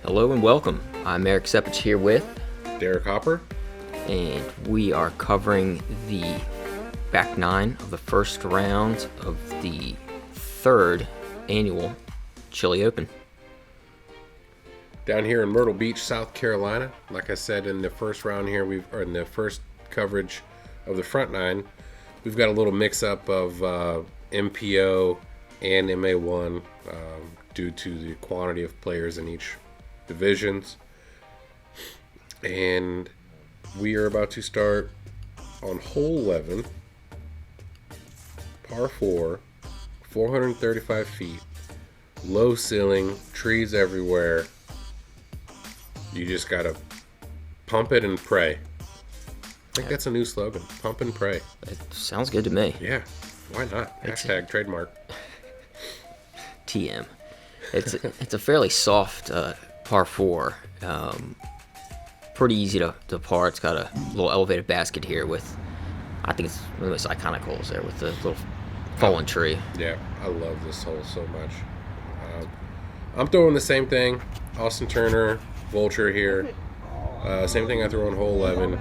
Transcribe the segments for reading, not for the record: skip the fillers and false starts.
Hello and welcome. I'm Eric Sepich here with Derek Hopper, and we are covering the back nine of the first round of the third annual Chili Open. Down here in Myrtle Beach, South Carolina. Like I said in the first round here, in the first coverage of the front nine, we've got a little mix-up of MPO and MA1 due to the quantity of players in each divisions. And we are about to start on hole 11, par 4, 435 feet, low ceiling, trees everywhere. You just gotta pump it and pray. I think that's a new slogan, pump and pray. It sounds good to me. Yeah, why not? Hashtag trademark. TM. It's a fairly soft par 4. Pretty easy to par. It's got a little elevated basket here with, I think it's one of the most iconic holes there with the little fallen tree. Yeah, I love this hole so much. I'm throwing the same thing. Austin Turner, Vulture here. Same thing I threw on hole 11,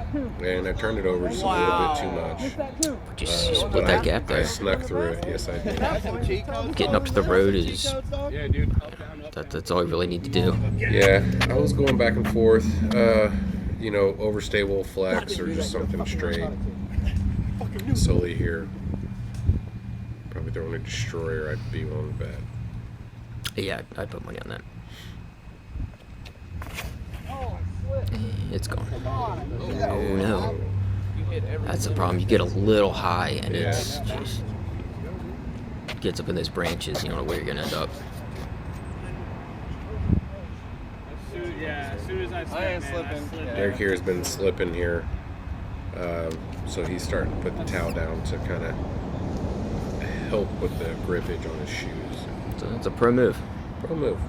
and I turned it over just a little bit too much. But you split that gap there. I snuck through it. Yes, I did. Getting up to the road is that's all you really need to do. Yeah, I was going back and forth. Overstable flex or just something straight. Sully here. Probably throwing a destroyer. I'd be willing to bet. Yeah, I'd put money on that. It's gone. Oh no. That's the problem. You get a little high and it's just gets up in those branches. You don't know where you're going to end up. As soon as I ain't slipping. Derek here has been slipping here. So he's starting to put the towel down to kind of help with the grippage on his shoes. So that's a pro move. Pro move.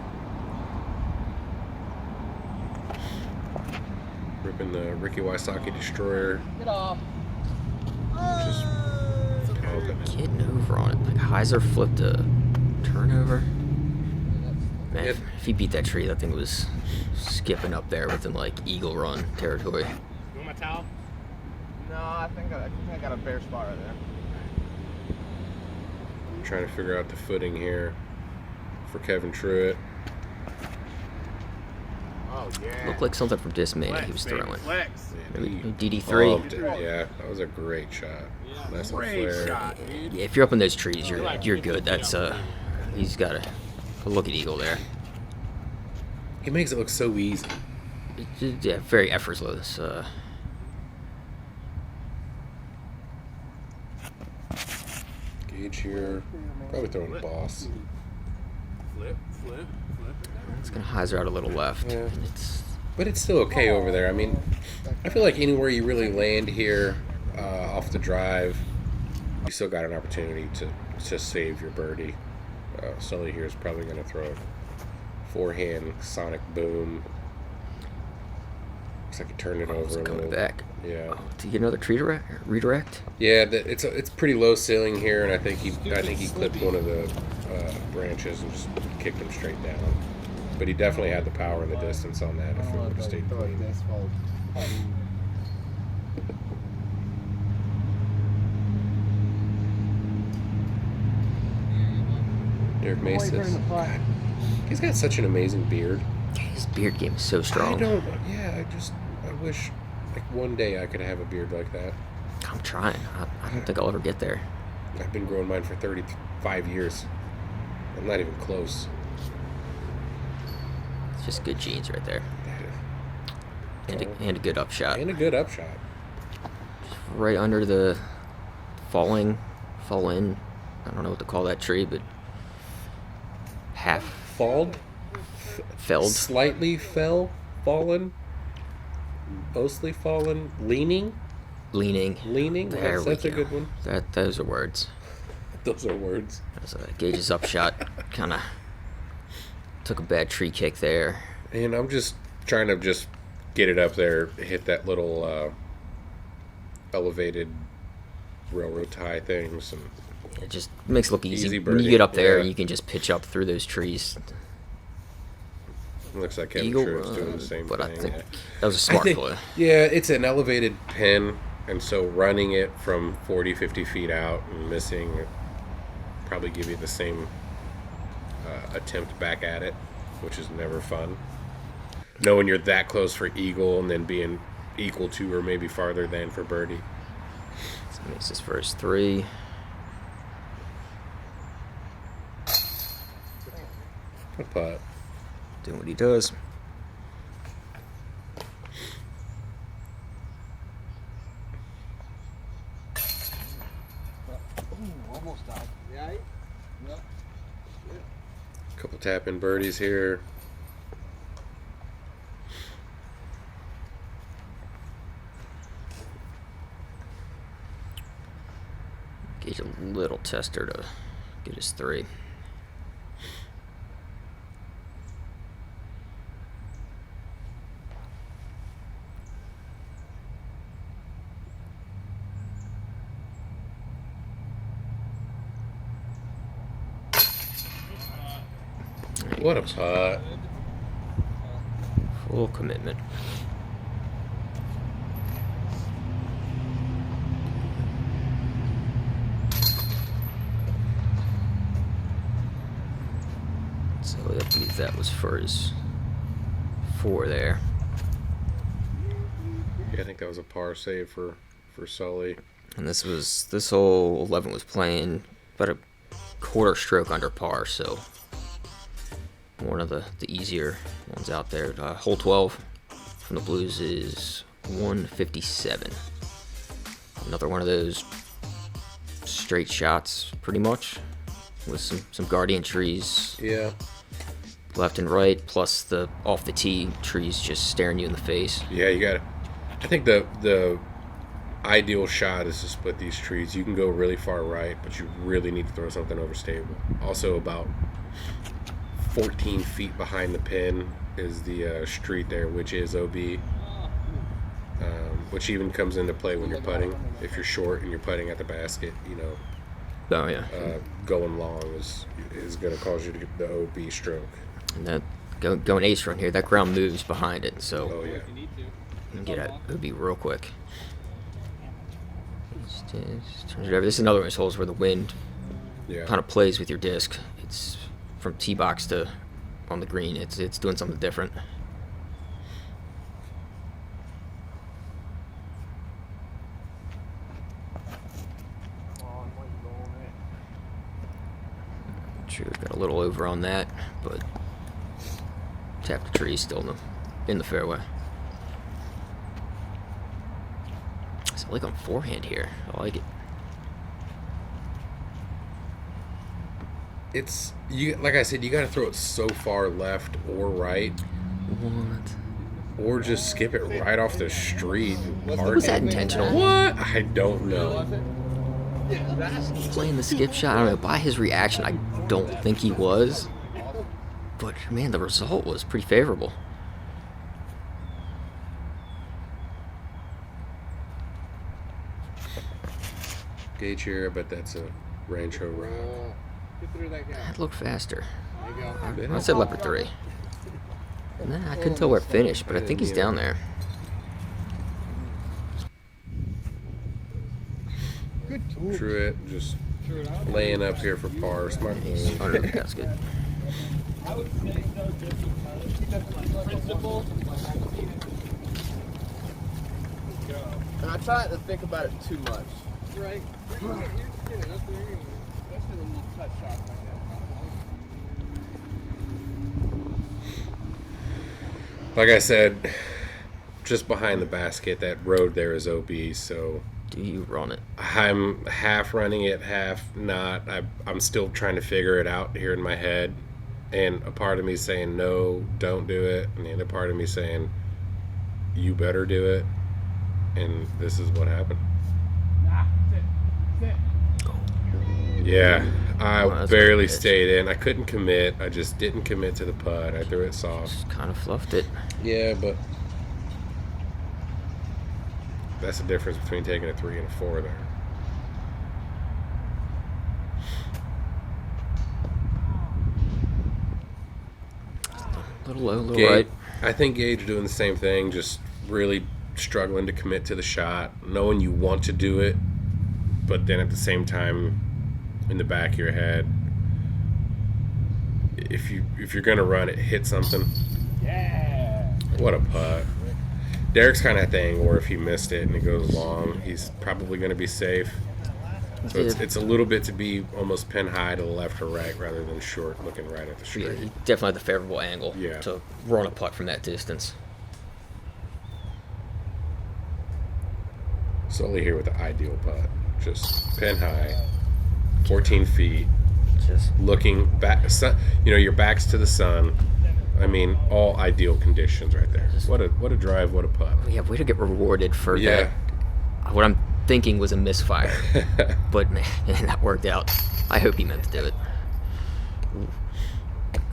Ripping the Ricky Wysocki destroyer. Get off. Just Getting over on it. Like Hyzer flipped a turnover. Man, if he beat that tree, that thing was skipping up there within like eagle run territory. You want my towel? No, I think I got a bare spot right there. trying to figure out the footing here for Kevin Truett. Oh, yeah. Looked like something from Dismania he was throwing. Flex. Maybe DD3. Yeah, that was a great shot. Nice and Great flare. shot, dude. Yeah, if you're up in those trees, you're good. That's he's got a look at eagle there. He makes it look so easy. Yeah, very effortless. Gauge here. Probably throwing a boss. Flip. It's gonna Hyzer out a little left. Yeah. And But it's still okay over there. I mean, I feel like anywhere you really land here off the drive, you still got an opportunity to save your birdie. Sully here is probably going to throw a forehand sonic boom. Looks like he turned it over a coming little. back. Yeah. Oh, to get another tree redirect. Yeah, it's pretty low ceiling here, and I think he clipped one of the branches and just kicked him straight down. But he definitely had the power and the distance on that if it would have stayed clean. Derek Maestas. God, he's got such an amazing beard. His beard game is so strong. I wish like one day I could have a beard like that. I'm trying. I don't think I'll ever get there. I've been growing mine for 35 years. I'm not even close. It's just good genes right there. And a good upshot. And a good upshot. Right under the fall in. I don't know what to call that tree, but Felled? Slightly fallen? Mostly fallen? Leaning? Leaning. There That's we a go. good one. Those are words. Those are words. That's Gage's upshot. Kind of took a bad tree kick there. And I'm just trying to just get it up there, hit that little elevated railroad tie things, and It just makes it look easy. Easy When you birdie, get up there, yeah. you can just pitch up through those trees. Looks like Kevin Eagle, Truett's doing the same but thing. I think Yeah. that was a smart play. Yeah, it's an elevated pin, and so running it from 40, 50 feet out and missing it probably give you the same attempt back at it, which is never fun. Knowing you're that close for eagle and then being equal to or maybe farther than for birdie. So he makes his first 3. Good putt. Doing what he does. Almost died. Yeah. Yep. Couple tap-in birdies here. Gauge a little tester to get his 3. What a putt. Full commitment. So I believe that was for his 4 there. Yeah, I think that was a par save for Sully. And this whole 11 was playing about a quarter stroke under par, so one of the easier ones out there. Hole 12 from the Blues is 157. Another one of those straight shots, pretty much, with some guardian trees Yeah. left and right, plus the off the tee trees just staring you in the face. Yeah, you got to. I think the ideal shot is to split these trees. You can go really far right, but you really need to throw something over stable. Also, about 14 feet behind the pin is the street there, which is OB, which even comes into play when you're putting. If you're short and you're putting at the basket, you know, Oh yeah, going long is going to cause you to get the OB stroke. and that going ace run here, that ground moves behind it, so Oh yeah. you can get it would be real quick. Just turns it over. This is another one of those holes where the wind Yeah. kind of plays with your disc. It's from tee box to on the green. It's doing something different. Sure, got a little over on that, but tapped the tree still in the fairway. So I like on forehand here. I like it. It's you. Like I said, you got to throw it so far left or right, What? or just skip it right off the street. And park Was that it. intentional? What? I don't know. Playing the skip shot, I don't know. By his reaction, I don't think he was. But man, the result was pretty favorable. Gauge here, but that's a Rancho rock. That looked faster. Yeah. I said leopard 3. Nah, I couldn't tell where it finished, but I think he's down there. Truett just laying up here for par. Smart move. Under the basket. And I try not to think about it too much. Right. Like I said, just behind the basket, that road there is OB, so Do you run it? I'm half running it, half not. I'm still trying to figure it out here in my head. And a part of me saying, no, don't do it. And the other part of me saying, you better do it. And this is what happened. Yeah, I Wow, that's barely a pitch. stayed in. I couldn't commit. I just didn't commit to the putt. I threw it soft. Just kind of fluffed it. Yeah, but that's the difference between taking a 3 and a 4 there. A little low, a little Gage, right. I think Gage doing the same thing, just really struggling to commit to the shot, knowing you want to do it, but then at the same time, in the back of your head, if you're gonna run it, hit something. Yeah. What a putt. Derek's kind of thing where if he missed it and it goes long, he's probably gonna be safe. So it's a little bit to be almost pin high to the left or right rather than short, looking right at the Yeah, straight. he definitely had the favorable angle Yeah. to run a putt from that distance. Sully here with the ideal putt. Just pin high, 14 feet, Just looking back. Sun, your back's to the sun. I mean, all ideal conditions right there. What a drive, what a putt. yeah, way to get rewarded for Yeah. that. What I'm thinking was a misfire, but man, that worked out. I hope he meant to do it. Ooh.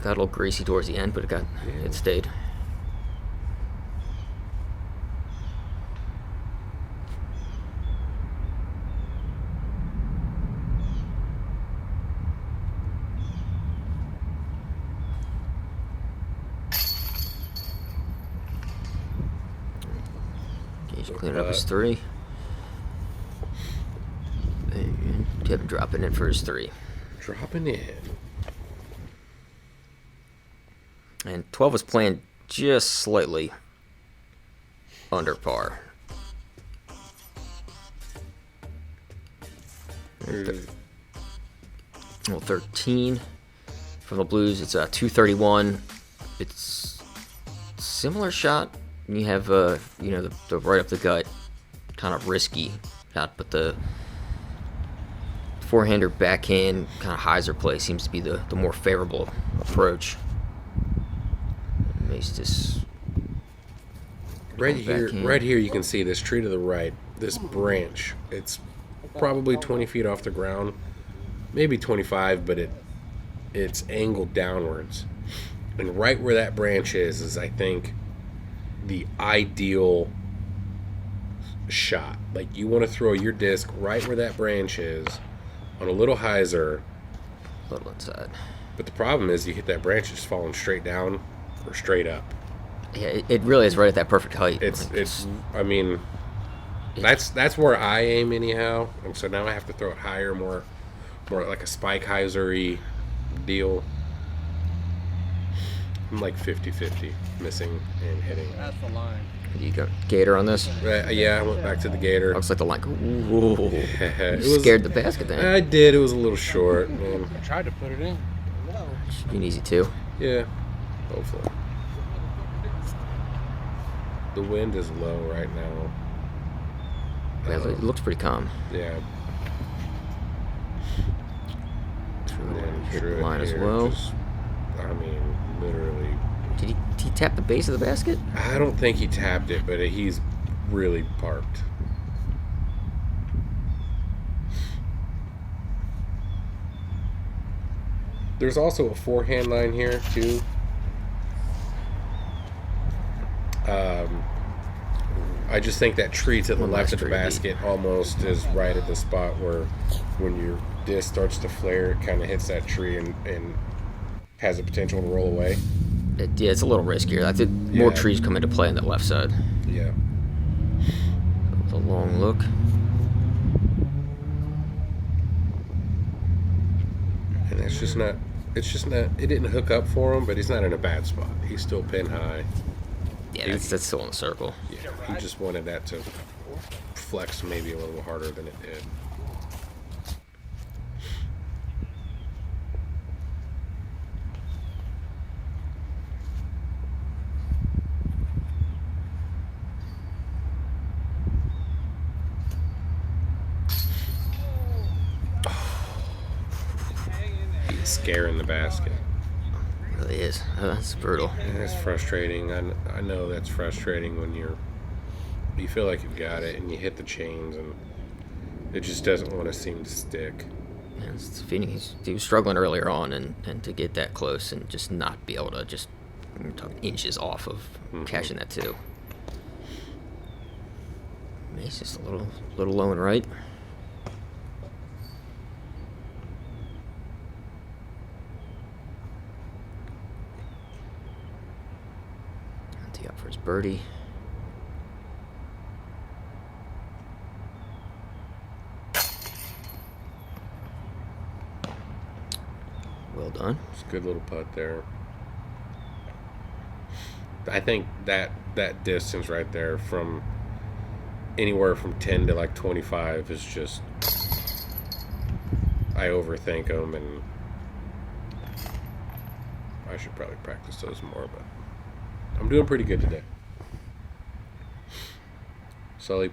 Got a little greasy towards the end, but it stayed. Gage cleaning up his 3. And Kevin dropping in for his 3. Dropping in. And 12 was playing just slightly under par. Well, 13 from the Blues. It's a 231. It's similar shot. You have the right up the gut, kind of risky shot, but the forehander backhand kind of hyzer play seems to be the more favorable approach. Maestas Right backhand. here, you can see this tree to the right. This branch. It's probably 20 feet off the ground, maybe 25, but it's angled downwards. And right where that branch is I think the ideal shot. Like you want to throw your disc right where that branch is on a little hyzer. A little inside. But the problem is you hit that branch, it's falling straight down or straight up. Yeah, it really is right at that perfect height. It's I mean, that's where I aim anyhow. And so now I have to throw it higher, more like a spike hyzer-y deal. I'm like 50-50, missing and hitting. That's the line. You got gator on this. Yeah, I went back to the gator. Looks like the line. Ooh, It you was- scared the basket then. I did. It was a little short. Man. I tried to put it in. Should be an easy 2. Yeah, hopefully. The wind is low right now. Yeah, it looks pretty calm. Yeah. And Hit the Truett line as here well. I mean, literally. Did he tap the base of the basket? I don't think he tapped it, but he's really parked. There's also a forehand line here, too. I just think that tree to the One left less of the tree to beat. basket almost is right at the spot where when your disc starts to flare, it kind of hits that tree and has the potential to roll away. Yeah, it's a little riskier. I think more Yeah. trees come into play on that left side. Yeah. The long look. And it's just not, it didn't hook up for him, but he's not in a bad spot. He's still pin high. Yeah, that's still in the circle. Yeah, he just wanted that to flex maybe a little harder than it did. He's scaring the basket. It really is. That's brutal. And that's frustrating. I know that's frustrating when you feel like you've got it and you hit the chains and it just doesn't want to seem to stick. Yeah, it's defeating. He was struggling earlier on, and to get that close and just not be able to just inches off of catching that too. He's just a little low and right. Tee up for his birdie. Well done. It's a good little putt there. I think that distance right there from anywhere from 10 to like 25 is just, I overthink them, and I should probably practice those more, but I'm doing pretty good today. Sully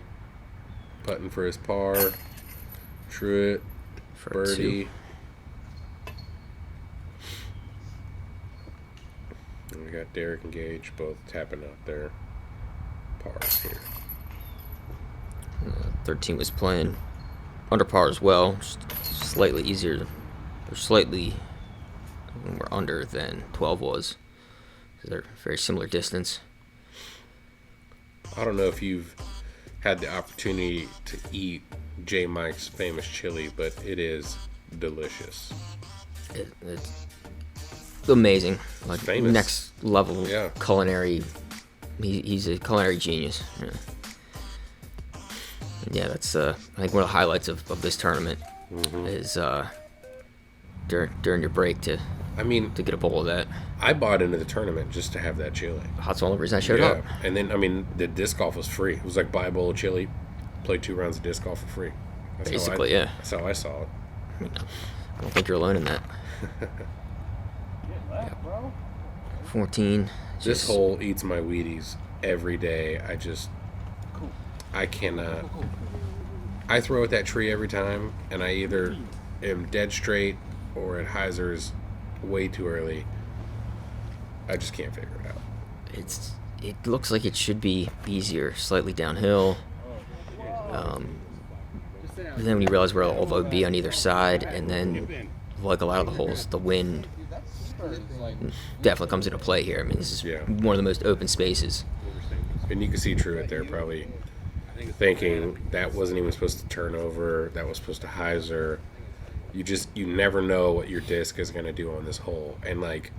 putting for his par. Truett, For birdie. 2. And we got Derek and Gage both tapping out their pars here. 13 was playing under par as well, just slightly easier, or slightly more under than 12 was. They're very similar distance. I don't know if you've had the opportunity to eat Jmikes' famous chili, but it is delicious. It's amazing, like famous. next level Yeah. culinary. He's a culinary genius. Yeah, yeah, that's I think one of the highlights of this tournament is during your break to get a bowl of that. I bought into the tournament just to have that chili. That's the only reason I showed up. And then, the disc golf was free. It was like buy a bowl of chili, play 2 rounds of disc golf for free. Basically, yeah. That's how I saw it. I don't think you're alone in that. 14. This hole eats my Wheaties every day. I cannot. I throw at that tree every time, and I either am dead straight or at Hyzer's way too early. I just can't figure it out. It looks like it should be easier, slightly downhill. But then when you realize where all would be on either side, and then like a lot of the holes, the wind definitely comes into play here. I mean, this is one of the most open spaces. And you can see Truett there probably thinking that wasn't even supposed to turn over. That was supposed to Hyzer. You never know what your disc is going to do on this hole. And like,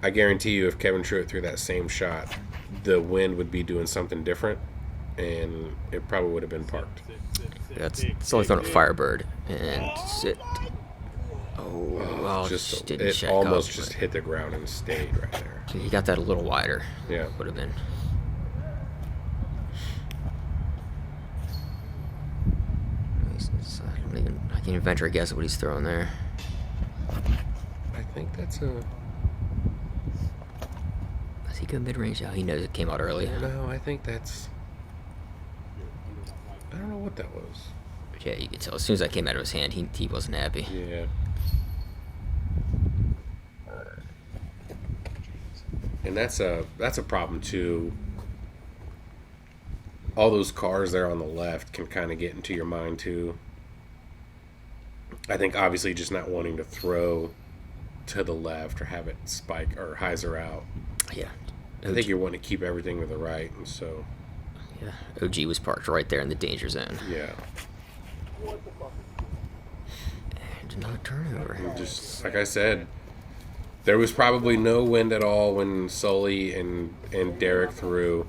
I guarantee you, if Kevin Truett threw that same shot, the wind would be doing something different, and it probably would have been parked. It's only thrown a Firebird and sit. Oh, Just didn't it check almost up, just hit the ground and stayed right there. He got that a little wider. Yeah. Would have been. I can't even venture a guess at what he's throwing there. I think that's a. Does he go mid-range? Oh, he knows it came out early. No, I think that's. I don't know what that was. Yeah, you could tell. As soon as that came out of his hand, he wasn't happy. Yeah. And that's a problem too. All those cars there on the left can kind of get into your mind too. I think obviously just not wanting to throw to the left or have it spike or Hyzer out. Yeah. I think you want to keep everything to the right, and so. Yeah. OG was parked right there in the danger zone. Yeah. And another turnover. And just like I said, there was probably no wind at all when Sully and Derek threw.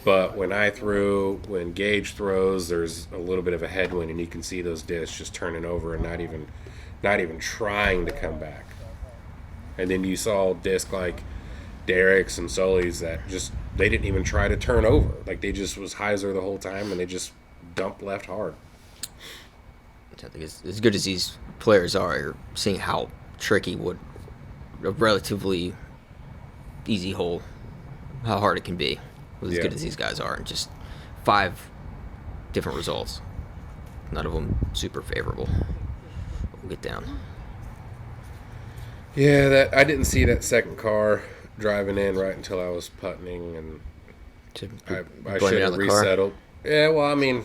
But when I threw, when Gage throws, there's a little bit of a headwind, and you can see those discs just turning over and not even trying to come back. And then you saw disc like Derek's and Sully's that just they didn't even try to turn over. Like they just was Hyzer the whole time, and they just dumped left hard. I think as good as these players are, you're seeing how tricky would a relatively easy hole, how hard it can be. As good as these guys are, and just 5 different results. None of them super favorable. We'll get down. Yeah, that I didn't see that second car driving in right until I was putting, and I should have resettled. Yeah, well, I mean,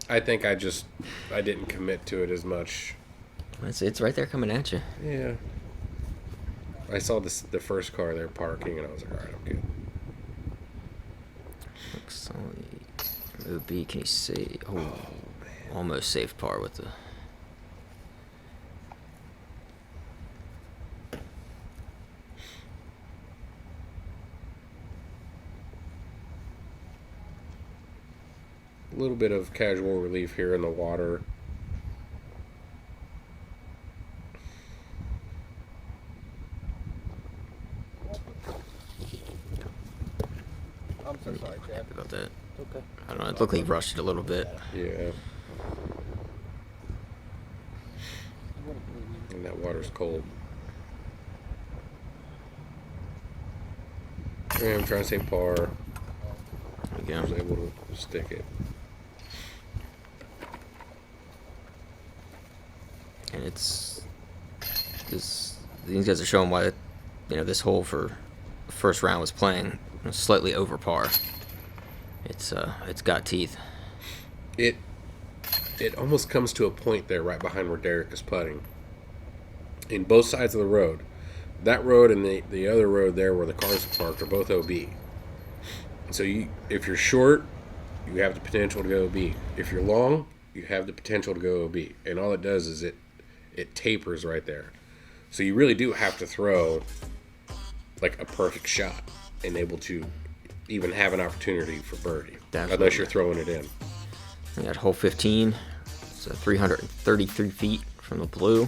I think I didn't commit to it as much. It's right there coming at you. Yeah. I saw the first car there parking, and I was like, all right, I'm good. Looks like OB, can you see? Oh, almost safe par with the. A little bit of casual relief here in the water. I'm so sorry, Chad. About that. Okay. I don't know. It looked like he rushed it a little bit. Yeah. And that water's cold. Yeah, I'm trying to say par. There we I was go. able to stick it. And it's this. These guys are showing why, this hole for the first round was playing slightly over par. It's got teeth. It almost comes to a point there right behind where Derek is putting. In both sides of the road. That road and the other road there where the cars are parked are both OB. So if you're short, you have the potential to go OB. If you're long, you have the potential to go OB. And all it does is it tapers right there. So you really do have to throw like a perfect shot and able to even have an opportunity for birdie. Definitely. Unless you're throwing it in. We got hole 15. It's 333 feet from the blue.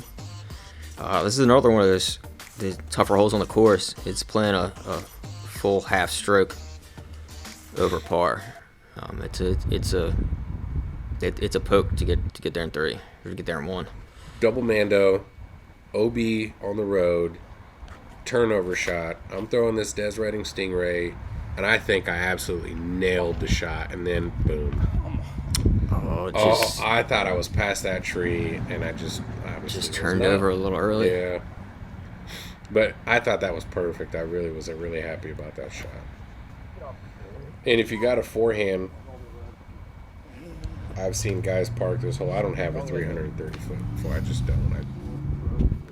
This is another one of those the tougher holes on the course. It's playing a full half stroke over par. It's a poke to get there in 3 or to get there in 1. Double Mando, OB on the road, turnover shot. I'm throwing this Des Redding Stingray, and I think I absolutely nailed the shot, and then boom. I thought I was past that tree, and I just turned over a little early. Yeah. But I thought that was perfect. I really was really happy about that shot. And if you got a forehand, I've seen guys park this hole. I don't have a 330 foot before. I just don't.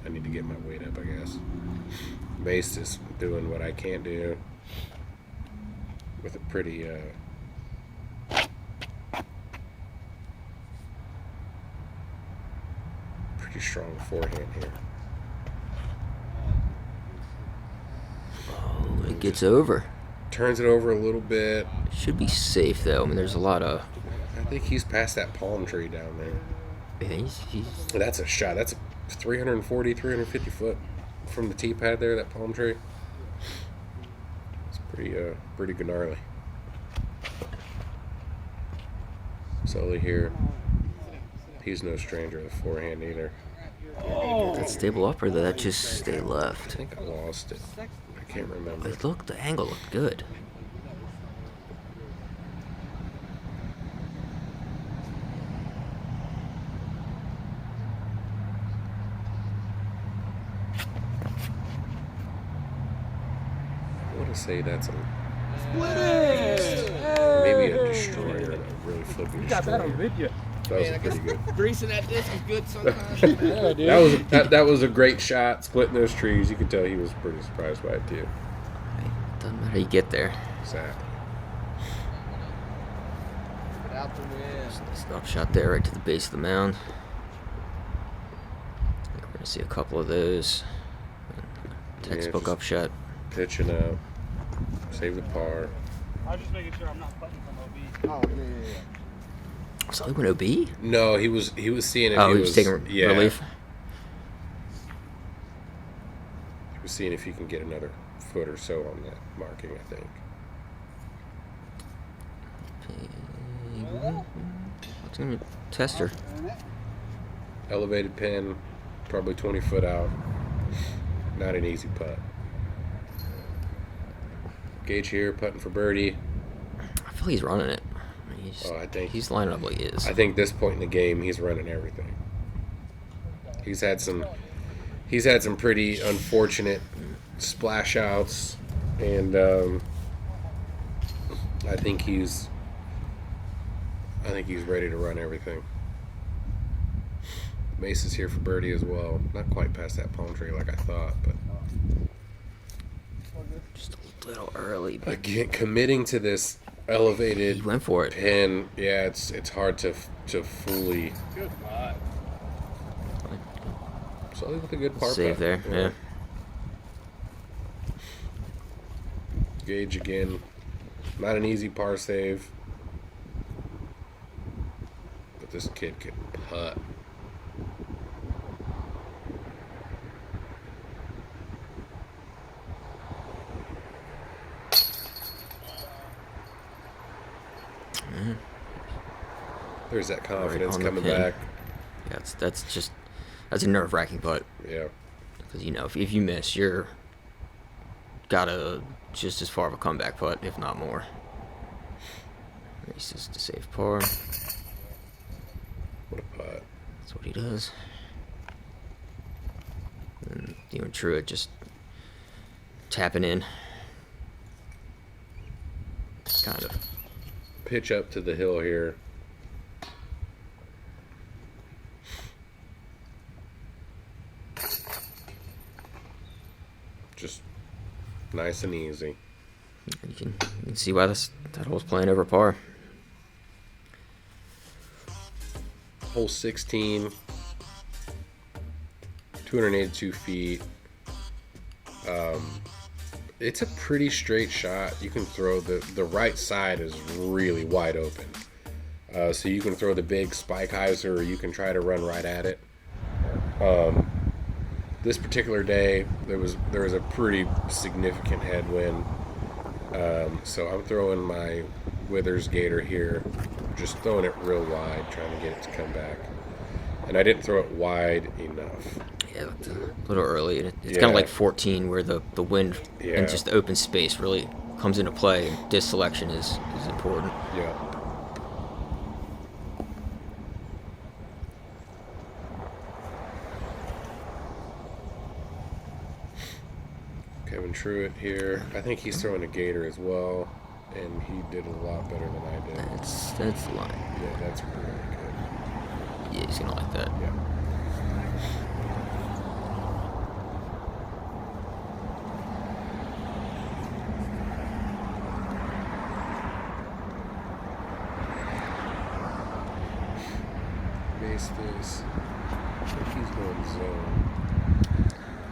I need to get my weight up, I guess. Maestas doing what I can't do with a pretty strong forehand here. Oh, it gets over. Turns it over a little bit. Should be safe though. I mean, there's a lot of. I think he's past that palm tree down there. He's That's a shot. That's 340, 350 foot from the tee pad there, that palm tree. It's pretty gnarly. Sully here. He's no stranger to the forehand either. that stable upper though. That just stay I left. think I lost it. I can't remember. The angle looked good. I want to say that's maybe a destroyer, a really flippy destroyer. Got that on video. That was pretty good. Greasing that disc is good sometimes. Yeah, dude. That was a great shot, splitting those trees. You could tell he was pretty surprised by it too. Doesn't matter how you get there. Exactly. Out the wind. Stop shot there right to the base of the mound. I think we're gonna see a couple of those. Textbook just upshot. Pitching out. Save the par. I was just making sure I'm not putting from OB. Oh, yeah. So he went OB? No, he was seeing if Oh, he he was taking relief. He was seeing if he can get another foot or so on that marking, I think. What's gonna be tester? Elevated pin, probably 20 foot out. Not an easy putt. Gage here, putting for birdie. I feel he's running it. I mean, I think he's lining up like he is. I think this point in the game, he's running everything. He's had some pretty unfortunate splash outs, and I think he's ready to run everything. Mace is here for birdie as well. Not quite past that palm tree like I thought, but Just a little early. But again, committing to this elevated he went for it. pin, yeah, it's hard to fully. Good spot. Sully with a good par Save putt. there, yeah. Gage again, not an easy par save. this kid can putt. There's that confidence Right on the coming pin. back. Yeah, that's a nerve-wracking putt. Yeah. Because, you know, if you miss, you're got a just as far of a comeback putt, if not more. Races to save par. What a putt. That's what he does. And you and Truett just tapping in. Kind of. Pitch up to the hill here. Just nice and easy. You can see why that hole's playing over par. Hole 16, 282 feet. It's a pretty straight shot. You can throw the right side is really wide open. So you can throw the big spike hyzer, or you can try to run right at it. This particular day, there was a pretty significant headwind. So I'm throwing my Withers Gator here, just throwing it real wide, trying to get it to come back. And I didn't throw it wide enough. Yeah, it's a little early. It's Yeah. kind of like 14, where the wind Yeah. and just the open space really comes into play. And disc selection is important. Yeah. Kevin Truett here. I think he's throwing a Gator as well, and he did a lot better than I did. That's the line. Yeah, that's really good. Yeah, he's gonna like that. Yeah. Maestas. I think he's going zone.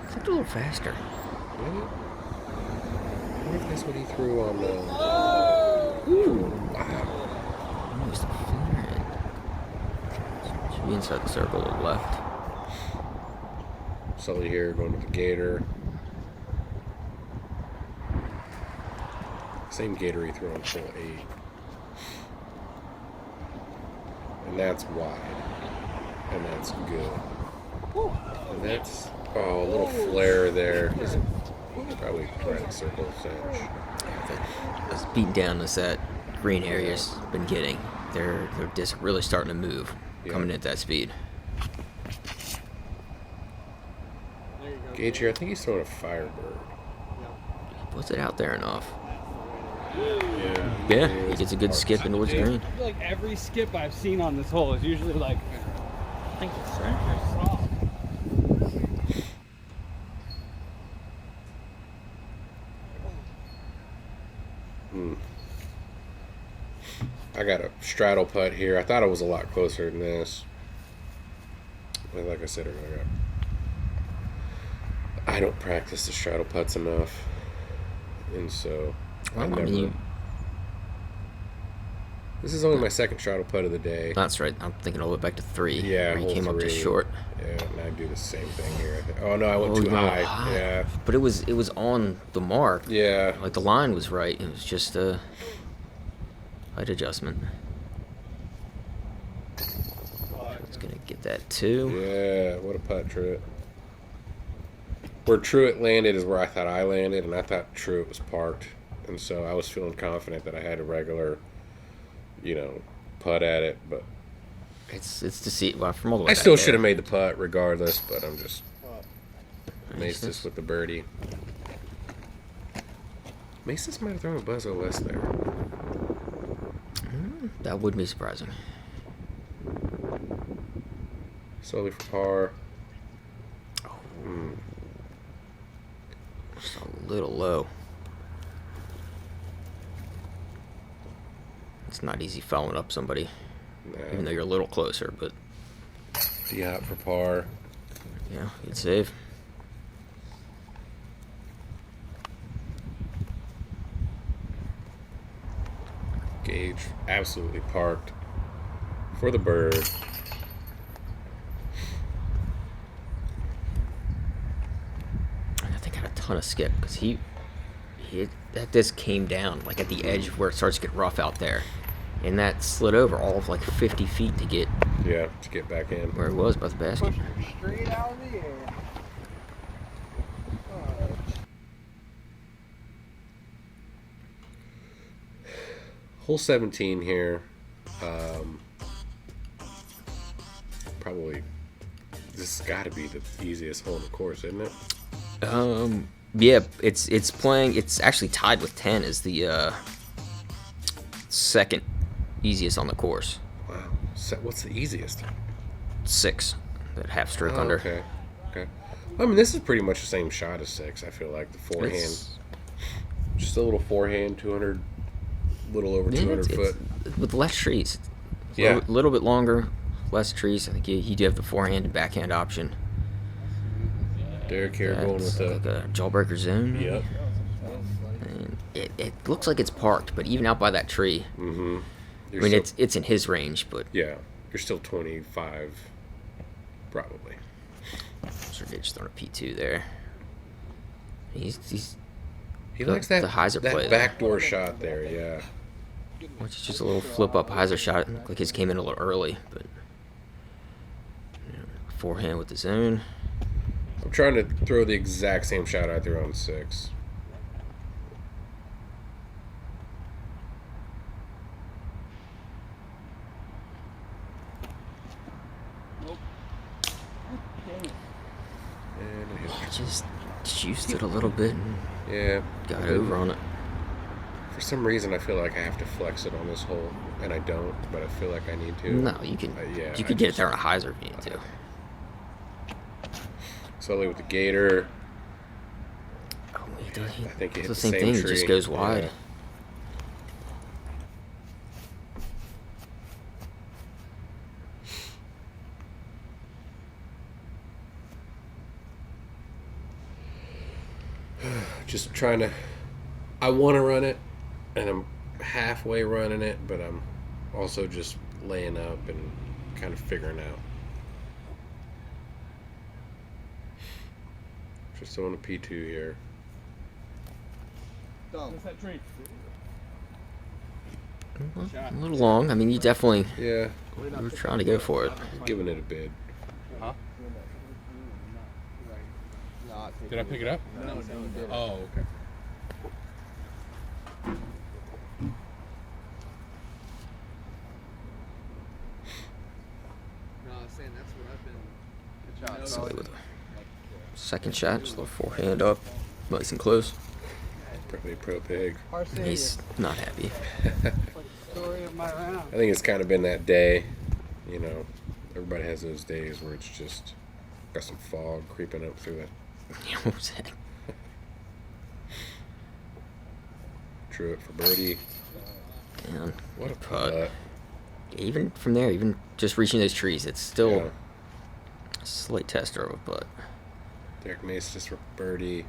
It's a little faster. Really? I wonder if that's what he threw on the. Ooh, wow. Almost the far end. Should be inside the circle to the left. Sully here going with the Gator. Same Gator he threw on hole 8. And that's wide. And that's good. And that's, a little flare there. He's probably right at circle cinch. As beaten down as that green area's been getting, their disc really starting to move, Yeah. coming at that speed. Gage here, I think he's throwing a Firebird. Puts it out there enough. Yeah. Yeah, he gets a good skip into woods green. I feel like every skip I've seen on this hole is usually like, I think it's soft. I got a straddle putt here. I thought it was a lot closer than this. But like I said earlier, I don't practice the straddle putts enough. And so I Well, I never. mean, This is only my second straddle putt of the day. that's right. I'm thinking all the way back to 3. Yeah, where he hole came up just 3. short. Yeah, and I do the same thing here. Oh no, I went Oh, too you went high. Yeah. But it was on the mark. Yeah. Like the line was right. It was just a height adjustment. It's gonna get that too. Yeah, what a putt, Truett. Where Truett landed is where I thought I landed, and I thought Truett was parked. And so I was feeling confident that I had a regular, putt at it. But It's to see. Well, from all the way I back still there. should have made the putt regardless, but I'm just Maestas. Maestas with the birdie. Maestas might have thrown a buzzo less there. That would be surprising. Slowly for par. Just a little low. It's not easy following up somebody, even though you're a little closer. But Yacht for par. yeah, you'd save. Gage absolutely parked for the bird. I think I had a ton of skip because that disc came down like at the edge where it starts to get rough out there, and that slid over all of like 50 feet to get To get back in. where it was by the basket. Push her straight out of the air. Hole 17 here. Probably this has got to be the easiest hole in the course, isn't it? Yeah, it's playing. It's actually tied with 10 as the second easiest on the course. Wow. So what's the easiest? 6, that half stroke Oh, under. okay. I mean, this is pretty much the same shot as 6. I feel like the forehand, just a little forehand, 200, little over 200 foot. With less trees. It's Yeah. a little bit longer, less trees. I think you do have the forehand and backhand option. Derek here going with That's the. like a jawbreaker zone. Yep. And it looks like it's parked, but even out by that tree, Mm-hmm. I mean, it's in his range, but Yeah, you're still 25, probably. Sergey's throwing a P2 there. He's He The- likes that the Hyzer play that there. backdoor shot there. Yeah. which is just a little flip up Hyzer shot. Looked like his came in a little early, but forehand with the zone. I'm trying to throw the exact same shot I threw on 6. Nope. Dang it. And it hit. Just juiced it a little bit and Yeah. got over on it. For some reason, I feel like I have to flex it on this hole, and I don't, but I feel like I need to. No, you can. Yeah, you I could get it just- there on a Hyzer if you need to. Sully with the gator. Oh, he does. I think it hit It's the the same same thing. He tree. just goes Yeah. wide. Just trying to. I want to run it, and I'm halfway running it, but I'm also just laying up and kind of figuring out. Just throwing a P2 here. What's that tree? A little long. I mean, you definitely Yeah, you were trying to go for it. giving it a bid. No, Did I pick it up? No, you didn't. Oh, okay. No, I was saying that's what I've been. Good job. Sully with a second shot, just a little forehand up, nice and close. Probably pro pig. He's not happy. Story of my round. I think it's kind of been that day. You know, everybody has those days where it's just got some fog creeping up through it. What was that? Truett for birdie. Down. What a putt. putt. Even from there, even just reaching those trees, it's still Yeah. a slight tester of a putt. Derek Maestas for birdie.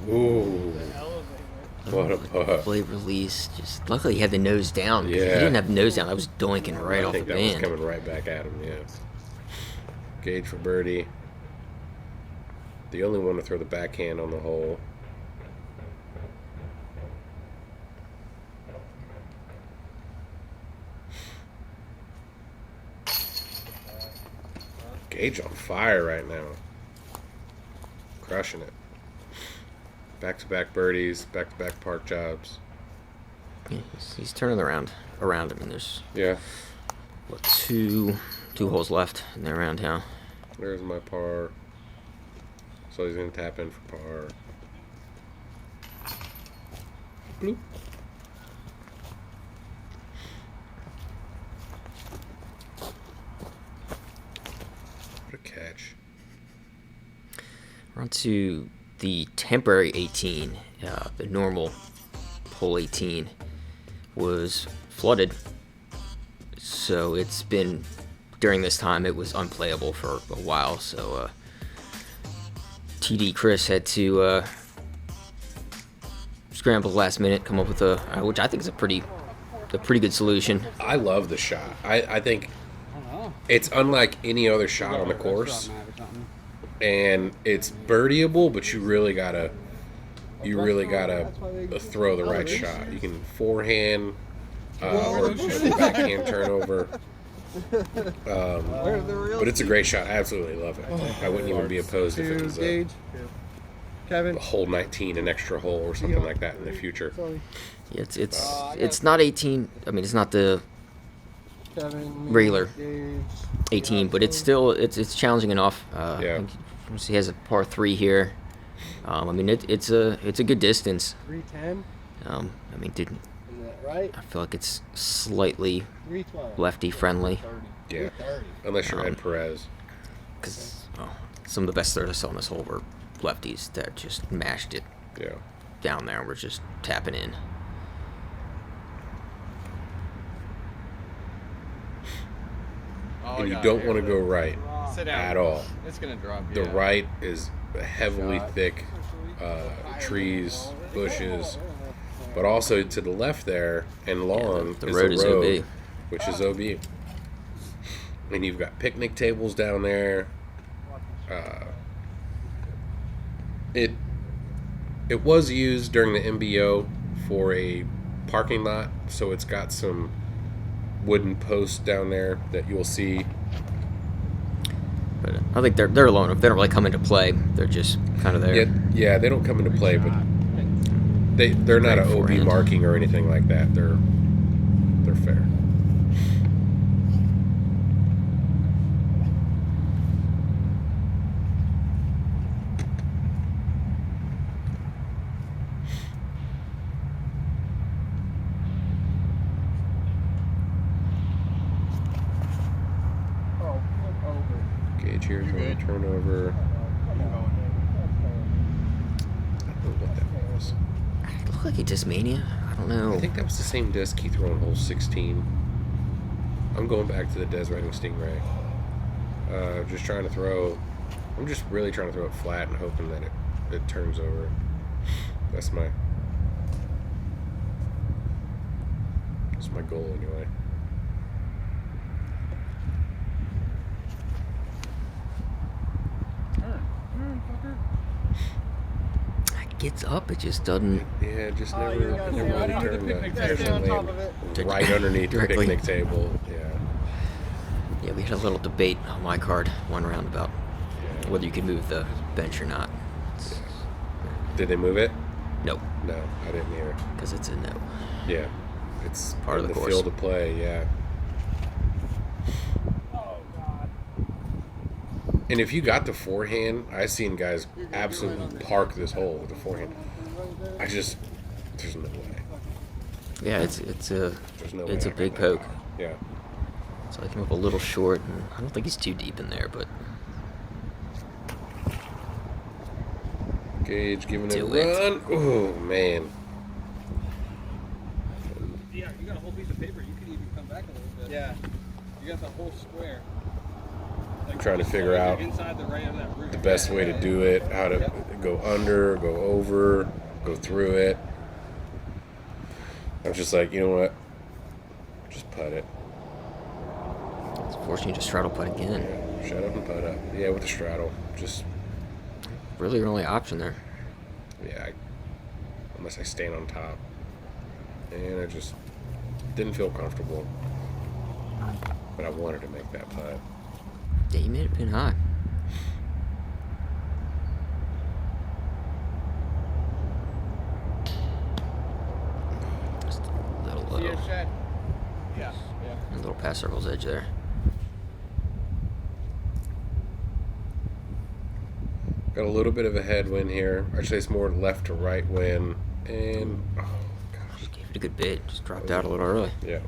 Ooh, what a putt. Blade release. Just luckily he had the nose down. 'Cause If he Yeah. didn't have the nose down, I was doinking right I off the think that was band. coming right back at him, yeah. Gage for birdie. The only one to throw the backhand on the hole. Gage on fire right now. Crushing it. Back-to-back birdies, back-to-back park jobs. Yeah, he's turning around him, and there's Yeah, what, two holes left in the round now. there's my par. So he's going to tap in for par. Bloop. What a catch. We're on to the temporary 18. The normal hole 18 was flooded, so it's been, during this time, it was unplayable for a while. So TD Chris had to scrambled last minute, come up with a which I think is a pretty good solution. I love the shot. I think I don't know. it's unlike any other shot on the course, and it's birdieable, but you really gotta throw the right shot. You can forehand or backhand turnover. But it's a great shot. I absolutely love it. I wouldn't even be opposed if it was a hole 19, an extra hole or something like that in the future. Yeah, it's not 18. I mean, it's not the regular 18, but it's still it's challenging enough. Yeah. He has a par 3 here. I mean, it's a good distance. 310. I mean, dude, Is that right? I feel like it's slightly 312. lefty friendly. Yeah, unless you're Ed Perez. Because some of the best throws I saw on this hole were lefties that just mashed it Yeah. down there and were just tapping in. And you don't want to go right Sit down. at all. It's gonna drop. The right is heavily thick trees, bushes, but also to the left there and lawn the is road a is road, OB. which is OB. And you've got picnic tables down there. It was used during the MBO for a parking lot, so it's got some wooden posts down there that you'll see. But I think they're alone. They don't really come into play. They're just kind of there. Yeah, they don't come into play, but they're not an Great OB forehand. marking or anything like that. They're fair. Oh, flip over. Gauge here, going to turnover. I don't know what that was. It looked like a Discmania. I don't know. I think that was the same disc he threw on hole 16. I'm going back to the Des Riding Stingray. Just trying to throw. I'm just really trying to throw it flat and hoping that it turns over. That's my goal anyway. It gets up. It just doesn't. Yeah, just never you gotta really stay on turned the the stay on top of it. right underneath the Directly. picnic table. Yeah. Yeah, we had a little debate on my card one round about whether you could move the bench or not. Did they move it? Nope, No, I didn't hear. because it's a no. Yeah, it's Part of in the the course. field of play. Yeah. And if you got the forehand, I've seen guys absolutely park this hole with the forehand. There's no way. Yeah, it's a There's no way. it's a I got big that. poke. Yeah. So I came up a little short, and I don't think he's too deep in there, but Gage giving it a Do it. run. Oh man. Yeah, you got a whole piece of paper. You could even come back a little bit. Yeah. You got the whole square. I'm trying to figure out inside the right of that roof. the best way to do it, how to go under, go over, go through it. I'm just like, you know what? Just putt it. unfortunately just straddle putt again. Yeah, shut up and putt up. Yeah, with the straddle. Just, Really your only option there. yeah, unless I stand on top. And I just didn't feel comfortable. But I wanted to make that putt. Yeah, you made it pin high. Just a little low. Yeah. Yeah. A little past circle's edge there. Got a little bit of a headwind here. Actually, it's more left to right wind. And, oh, gosh. Just gave it a good bit. Just dropped out a little early. Yeah.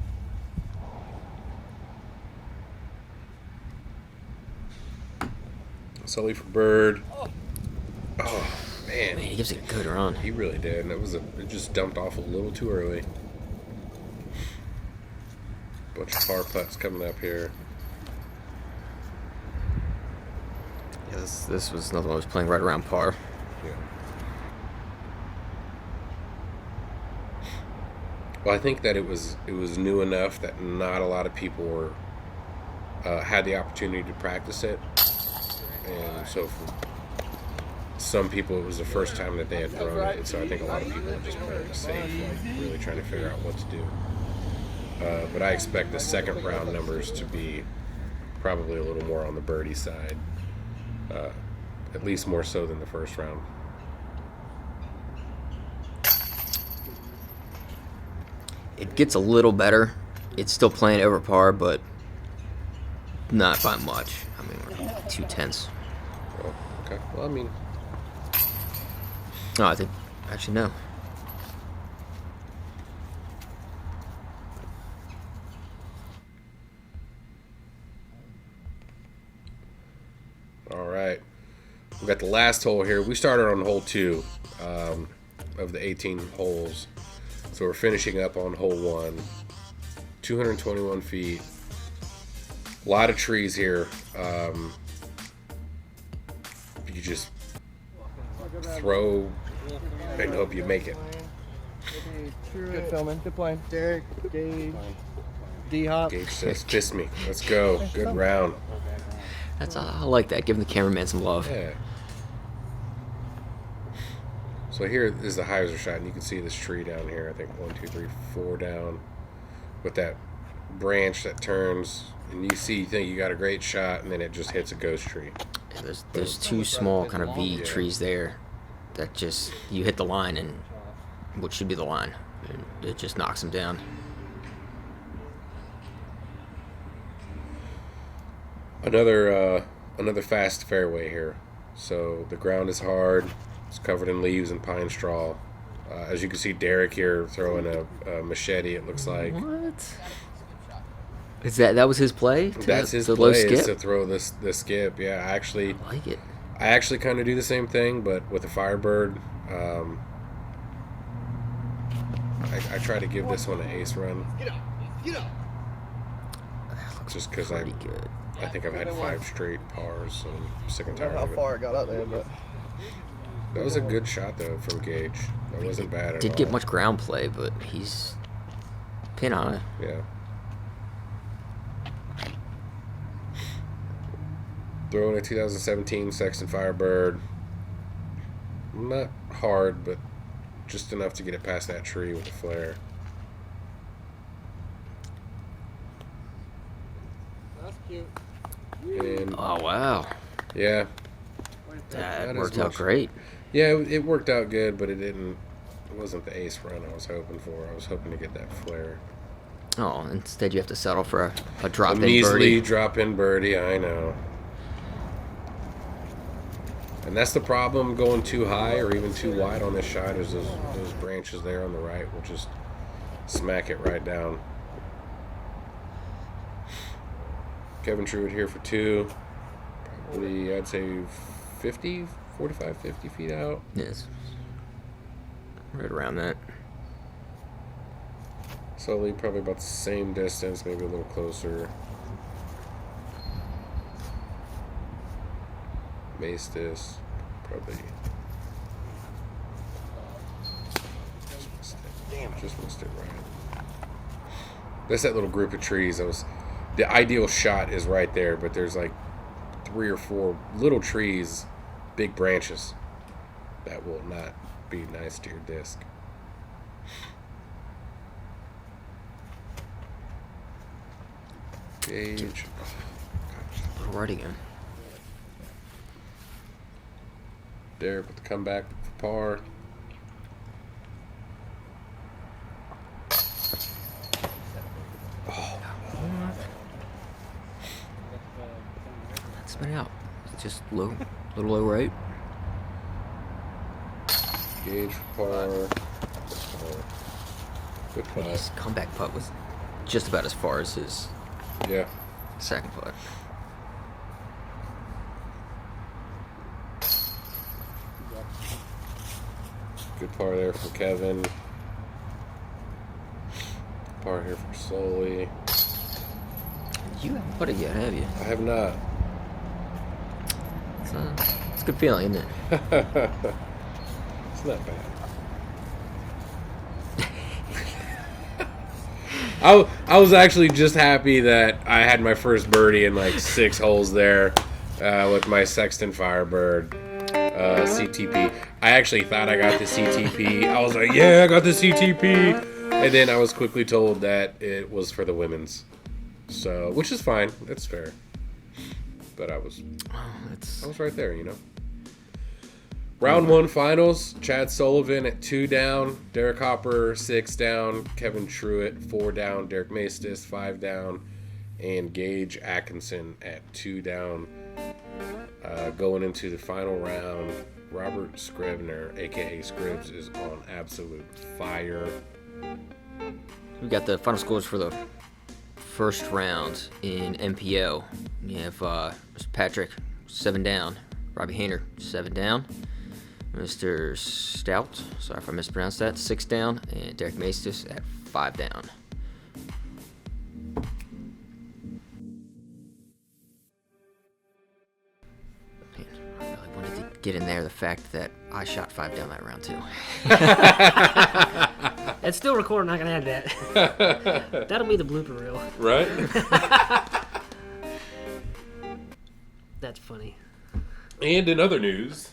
Sully for bird. Oh, Man, man. he gives it a good run. He really did. And it just dumped off a little too early. Bunch of par putts coming up here. Yeah, this was another one I was playing right around par. Yeah. Well, I think that it was new enough that not a lot of people were had the opportunity to practice it, and so for some people it was the first time that they had thrown it, and so I think a lot of people were just playing it safe and really trying to figure out what to do. But I expect the second round numbers to be probably a little more on the birdie side, at least more so than the first round. It gets a little better. It's still playing over par, but not by much. I mean, we're 2/10. Oh, okay. Well, I mean, No, I think actually no. all right. We got the last hole here. We started on hole 2 of the 18 holes. So we're finishing up on hole 1. 221 feet. A lot of trees here. You just throw and hope you make it. Good filming. Good playing. Derek, Gage, D-Hop. Gage says, "Kiss me. Let's go. Good round." I like that. Giving the cameraman some love. Yeah. So here is the Hyzer Shot, and you can see this tree down here. I think 1, 2, 3, 4 down, with that branch that turns, and you think you got a great shot, and then it just hits a ghost tree. Yeah, there's two small kind of V trees there that just you hit the line and what should be the line, and it just knocks them down. Another fast fairway here. So the ground is hard. It's covered in leaves and pine straw. As you can see, Derek here throwing a machete. It looks like. What? Is that was his play? That's his the play, low skip? is to throw the skip. Yeah, I like it. I actually kind of do the same thing, but with a Firebird. I try to give this one an ace run. Just because I think I've had 5 straight pars, so I'm sick and I don't tired know of how it. far it got up there, but That was a good shot though from Gage. That wasn't bad at all. Did get much ground play, but he's pin high. Yeah. Throwing a 2017 Sexton Firebird. Not hard, but just enough to get it past that tree with a flare. that's cute. And Oh wow, yeah, that Not worked as out much. great. yeah, it worked out good, but it wasn't the ace run I was hoping for. I was hoping to get that flare. Oh, instead you have to settle for a drop A in measly birdie. drop-in birdie, I know. And that's the problem going too high or even too wide on this shot is those branches there on the right will just smack it right down. Kevin Truett here for 2. Probably, I'd say 45, 50 feet out. Yes, right around that. Sully, probably about the same distance, maybe a little closer. Maestas, probably. Just missed it right. That's that little group of trees. The ideal shot is right there, but there's like 3 or 4 little trees, big branches, that will not be nice to your disc. Gage. Little right again. Derek with the comeback for par. That's been out. It's just little low right. Gage for par. Good putt. His comeback putt was just about as far as his Yeah. second putt. Good par there for Kevin. Par here for Sully. You haven't put it yet, have you? I have not. It's a good feeling, isn't it? It's not bad. I was actually just happy that I had my first birdie in like 6 holes there with my Sexton Firebird CTP. I actually thought I got the CTP. I was like, yeah, I got the CTP. And then I was quickly told that it was for the women's. So, which is fine. That's fair. But I was right there, you know. Round 1 finals, Chad Sullivan at 2 down, Derek Hopper 6 down, Kevin Truett 4 down, Derek Maestas 5 down, and Gage Atkinson at 2 down. Going into the final round, Robert Scribner, aka Scribs, is on absolute fire. We got the final scores for the first round in MPO. You have Mr. Patrick 7 down, Robbie Hayner 7 down. Mr. Stout, sorry if I mispronounced that, 6 down, and Derek Maestas at 5 down. Man, I really wanted to get in there the fact that I shot 5 down that round too. It's still recording, I'm not gonna add that. That'll be the blooper reel. Right? That's funny. And in other news...